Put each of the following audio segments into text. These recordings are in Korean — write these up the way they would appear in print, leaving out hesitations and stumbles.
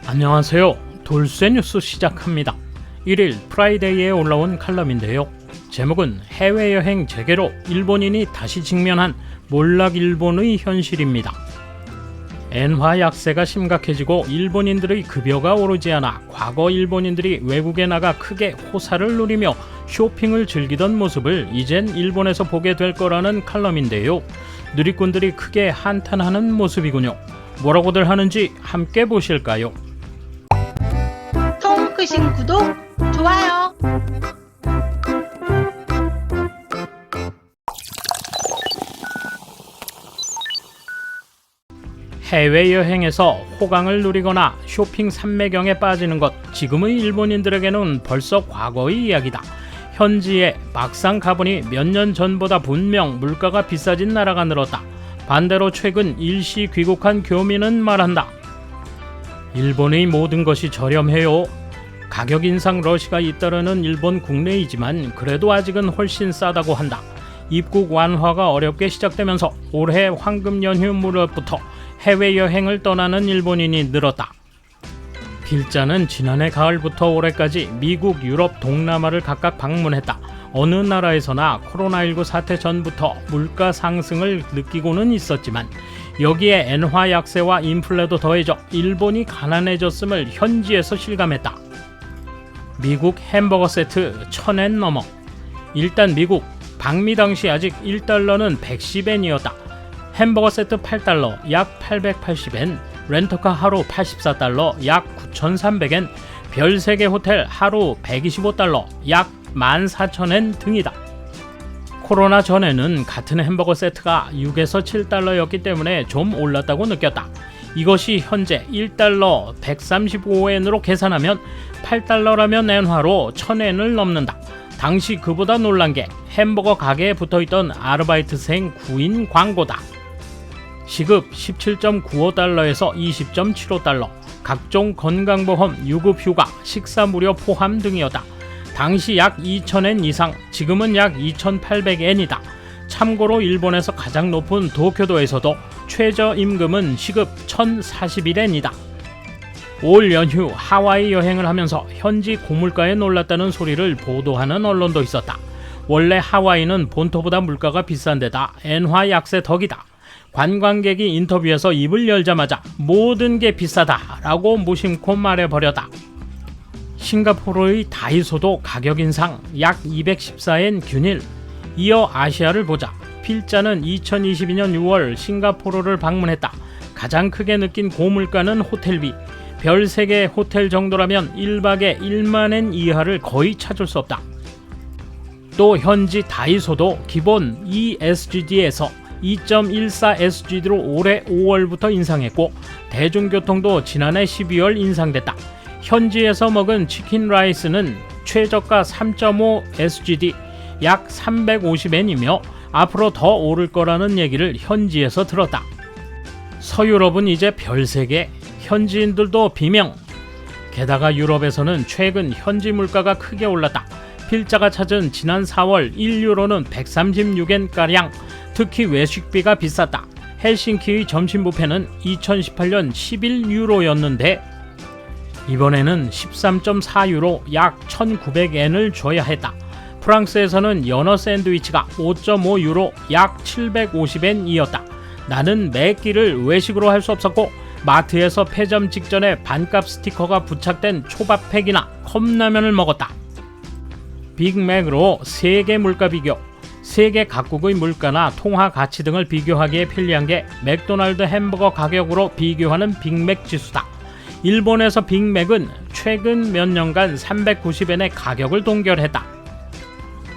안녕하세요. 돌쇠 뉴스 시작합니다. 1일 프라이데이에 올라온 칼럼인데요. 제목은 해외여행 재개로 일본인이 다시 직면한 몰락 일본의 현실입니다. 엔화 약세가 심각해지고 일본인들의 급여가 오르지 않아 과거 일본인들이 외국에 나가 크게 호사를 누리며 쇼핑을 즐기던 모습을 이젠 일본에서 보게 될 거라는 칼럼인데요. 누리꾼들이 크게 한탄하는 모습이군요. 뭐라고들 하는지 함께 보실까요? 통크신 구독, 좋아요. 해외여행에서 호강을 누리거나 쇼핑 삼매경에 빠지는 것, 지금의 일본인들에게는 벌써 과거의 이야기다. 현지에 막상 가보니 몇 년 전보다 분명 물가가 비싸진 나라가 늘었다. 반대로 최근 일시 귀국한 교민은 말한다. 일본의 모든 것이 저렴해요. 가격 인상 러시가 잇따르는 일본 국내이지만 그래도 아직은 훨씬 싸다고 한다. 입국 완화가 어렵게 시작되면서 올해 황금 연휴 무렵부터 해외여행을 떠나는 일본인이 늘었다. 필자는 지난해 가을부터 올해까지 미국, 유럽, 동남아를 각각 방문했다. 어느 나라에서나 코로나19 사태 전부터 물가 상승을 느끼고는 있었지만 여기에 엔화 약세와 인플레도 더해져 일본이 가난해졌음을 현지에서 실감했다. 미국 햄버거 세트 1000엔 넘어. 일단 미국, 방미 당시 아직 1달러는 110엔이었다. 햄버거 세트 8달러, 약 880엔, 렌터카 하루 84달러, 약 9,300엔, 별 3개 호텔 하루 125달러, 약 14,000엔 등이다. 코로나 전에는 같은 햄버거 세트가 6에서 7달러였기 때문에 좀 올랐다고 느꼈다. 이것이 현재 1달러 135엔으로 계산하면 8달러라면 엔화로 1000엔을 넘는다. 당시 그보다 놀란 게 햄버거 가게에 붙어있던 아르바이트생 구인 광고다. 시급 17.95달러에서 20.75달러, 각종 건강보험, 유급휴가, 식사 무료 포함 등이었다. 당시 약 2,000엔 이상, 지금은 약 2,800엔이다. 참고로 일본에서 가장 높은 도쿄도에서도 최저임금은 시급 1,041엔이다. 올 연휴 하와이 여행을 하면서 현지 고물가에 놀랐다는 소리를 보도하는 언론도 있었다. 원래 하와이는 본토보다 물가가 비싼 데다 엔화 약세 덕이다. 관광객이 인터뷰에서 입을 열자마자 모든 게 비싸다라고 무심코 말해버렸다. 싱가포르의 다이소도 가격 인상 약 214엔 균일. 이어 아시아를 보자. 필자는 2022년 6월 싱가포르를 방문했다. 가장 크게 느낀 고물가는 호텔비. 별 3개 호텔 정도라면 1박에 1만엔 이하를 거의 찾을 수 없다. 또 현지 다이소도 기본 ESGD에서 2.14SGD로 올해 5월부터 인상했고 대중교통도 지난해 12월 인상됐다. 현지에서 먹은 치킨 라이스는 최저가 3.5SGD 약 350엔이며 앞으로 더 오를 거라는 얘기를 현지에서 들었다. 서유럽은 이제 별 3개, 현지인들도 비명. 게다가 유럽에서는 최근 현지 물가가 크게 올랐다. 필자가 찾은 지난 4월 1유로는 136엔가량, 특히 외식비가 비쌌다. 헬싱키의 점심 뷔페는 2018년 11유로였는데 이번에는 13.4유로 약 1900엔을 줘야 했다. 프랑스에서는 연어 샌드위치가 5.5유로 약 750엔이었다. 나는 매 끼를 외식으로 할 수 없었고 마트에서 폐점 직전에 반값 스티커가 부착된 초밥팩이나 컵라면을 먹었다. 빅맥으로 세계 물가 비교. 세계 각국의 물가나 통화 가치 등을 비교하기에 편리한 게 맥도날드 햄버거 가격으로 비교하는 빅맥 지수다. 일본에서 빅맥은 최근 몇 년간 390엔의 가격을 동결했다.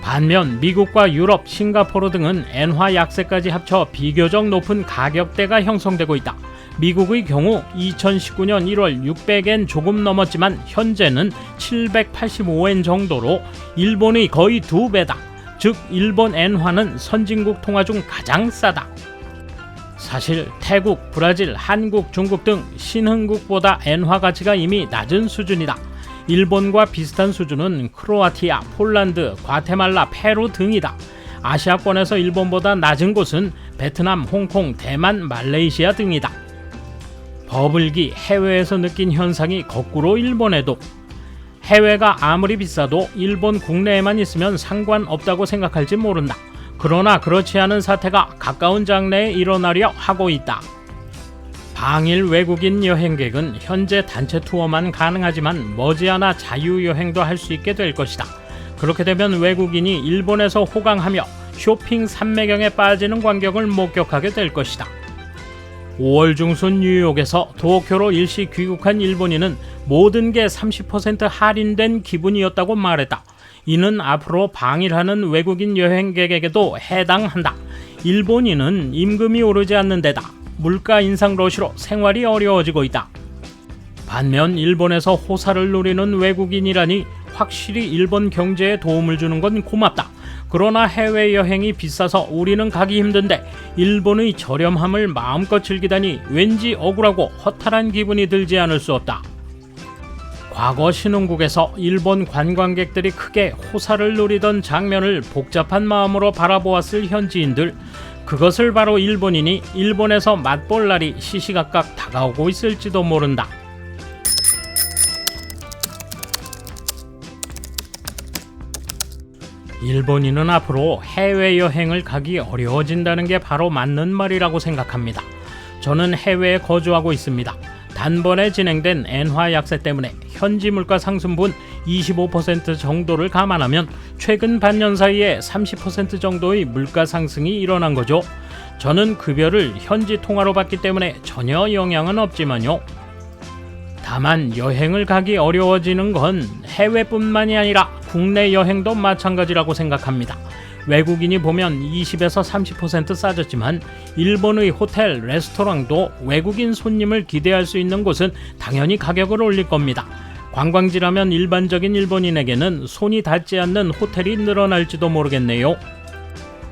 반면 미국과 유럽, 싱가포르 등은 엔화 약세까지 합쳐 비교적 높은 가격대가 형성되고 있다. 미국의 경우 2019년 1월 600엔 조금 넘었지만 현재는 785엔 정도로 일본의 거의 2배다. 즉 일본 엔화는 선진국 통화 중 가장 싸다. 사실 태국, 브라질, 한국, 중국 등 신흥국보다 엔화 가치가 이미 낮은 수준이다. 일본과 비슷한 수준은 크로아티아, 폴란드, 과테말라, 페루 등이다. 아시아권에서 일본보다 낮은 곳은 베트남, 홍콩, 대만, 말레이시아 등이다. 버블기 해외에서 느낀 현상이 거꾸로 일본에도. 해외가 아무리 비싸도 일본 국내에만 있으면 상관없다고 생각할지 모른다. 그러나 그렇지 않은 사태가 가까운 장래에 일어나려 하고 있다. 방일 외국인 여행객은 현재 단체 투어만 가능하지만 머지않아 자유여행도 할 수 있게 될 것이다. 그렇게 되면 외국인이 일본에서 호강하며 쇼핑 산매경에 빠지는 광경을 목격하게 될 것이다. 5월 중순 뉴욕에서 도쿄로 일시 귀국한 일본인은 모든 게 30% 할인된 기분이었다고 말했다. 이는 앞으로 방일하는 외국인 여행객에게도 해당한다. 일본인은 임금이 오르지 않는 데다 물가 인상 러시로 생활이 어려워지고 있다. 반면 일본에서 호사를 누리는 외국인이라니 확실히 일본 경제에 도움을 주는 건 고맙다. 그러나 해외여행이 비싸서 우리는 가기 힘든데 일본의 저렴함을 마음껏 즐기다니 왠지 억울하고 허탈한 기분이 들지 않을 수 없다. 과거 신흥국에서 일본 관광객들이 크게 호사를 누리던 장면을 복잡한 마음으로 바라보았을 현지인들, 그것을 바로 일본인이 일본에서 맛볼 날이 시시각각 다가오고 있을지도 모른다. 일본인은 앞으로 해외여행을 가기 어려워진다는 게 바로 맞는 말이라고 생각합니다. 저는 해외에 거주하고 있습니다. 단번에 진행된 엔화 약세 때문에 현지 물가 상승분 25% 정도를 감안하면 최근 반년 사이에 30% 정도의 물가 상승이 일어난 거죠. 저는 급여를 현지 통화로 받기 때문에 전혀 영향은 없지만요. 다만 여행을 가기 어려워지는 건 해외뿐만이 아니라 국내 여행도 마찬가지라고 생각합니다. 외국인이 보면 20에서 30% 싸졌지만 일본의 호텔, 레스토랑도 외국인 손님을 기대할 수 있는 곳은 당연히 가격을 올릴 겁니다. 관광지라면 일반적인 일본인에게는 손이 닿지 않는 호텔이 늘어날지도 모르겠네요.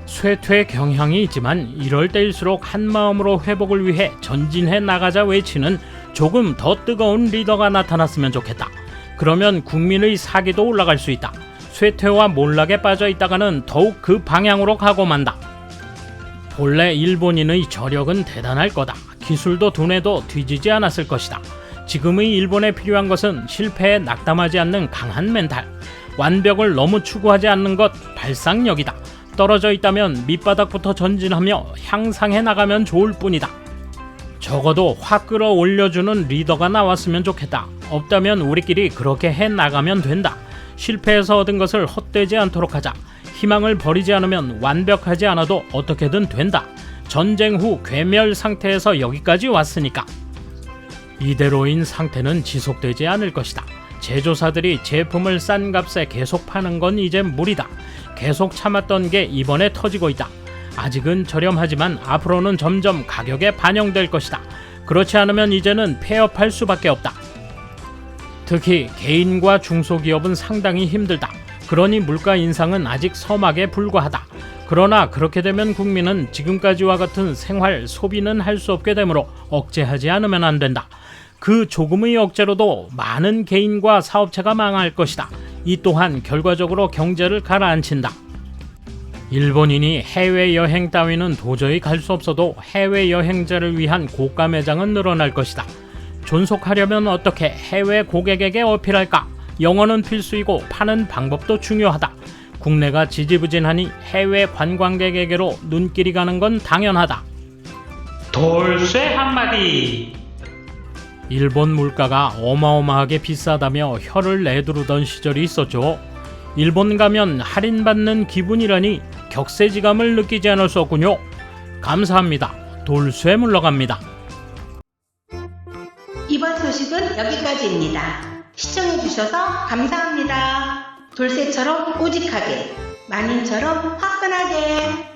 쇠퇴 경향이 있지만 이럴 때일수록 한마음으로 회복을 위해 전진해 나가자 외치는 조금 더 뜨거운 리더가 나타났으면 좋겠다. 그러면 국민의 사기도 올라갈 수 있다. 쇠퇴와 몰락에 빠져 있다가는 더욱 그 방향으로 가고 만다. 본래 일본인의 저력은 대단할 거다. 기술도 두뇌도 뒤지지 않았을 것이다. 지금의 일본에 필요한 것은 실패에 낙담하지 않는 강한 멘탈, 완벽을 너무 추구하지 않는 것, 발상력이다. 떨어져 있다면 밑바닥부터 전진하며 향상해 나가면 좋을 뿐이다. 적어도 확 끌어올려주는 리더가 나왔으면 좋겠다. 없다면 우리끼리 그렇게 해 나가면 된다. 실패해서 얻은 것을 헛되지 않도록 하자. 희망을 버리지 않으면 완벽하지 않아도 어떻게든 된다. 전쟁 후 괴멸 상태에서 여기까지 왔으니까. 이대로인 상태는 지속되지 않을 것이다. 제조사들이 제품을 싼 값에 계속 파는 건 이제 무리다. 계속 참았던 게 이번에 터지고 있다. 아직은 저렴하지만 앞으로는 점점 가격에 반영될 것이다. 그렇지 않으면 이제는 폐업할 수밖에 없다. 특히 개인과 중소기업은 상당히 힘들다. 그러니 물가 인상은 아직 서막에 불과하다. 그러나 그렇게 되면 국민은 지금까지와 같은 생활, 소비는 할 수 없게 되므로 억제하지 않으면 안 된다. 그 조금의 억제로도 많은 개인과 사업체가 망할 것이다. 이 또한 결과적으로 경제를 가라앉힌다. 일본인이 해외여행 따위는 도저히 갈 수 없어도 해외여행자를 위한 고가 매장은 늘어날 것이다. 존속하려면 어떻게 해외 고객에게 어필할까? 영어는 필수이고 파는 방법도 중요하다. 국내가 지지부진하니 해외 관광객에게로 눈길이 가는 건 당연하다. 돌쇠 한마디. 일본 물가가 어마어마하게 비싸다며 혀를 내두르던 시절이 있었죠. 일본 가면 할인받는 기분이라니 격세지감을 느끼지 않을 수 없군요. 감사합니다. 돌쇠 물러갑니다. 이번 소식은 여기까지입니다. 시청해주셔서 감사합니다. 돌쇠처럼 꼬직하게, 만인처럼 화끈하게.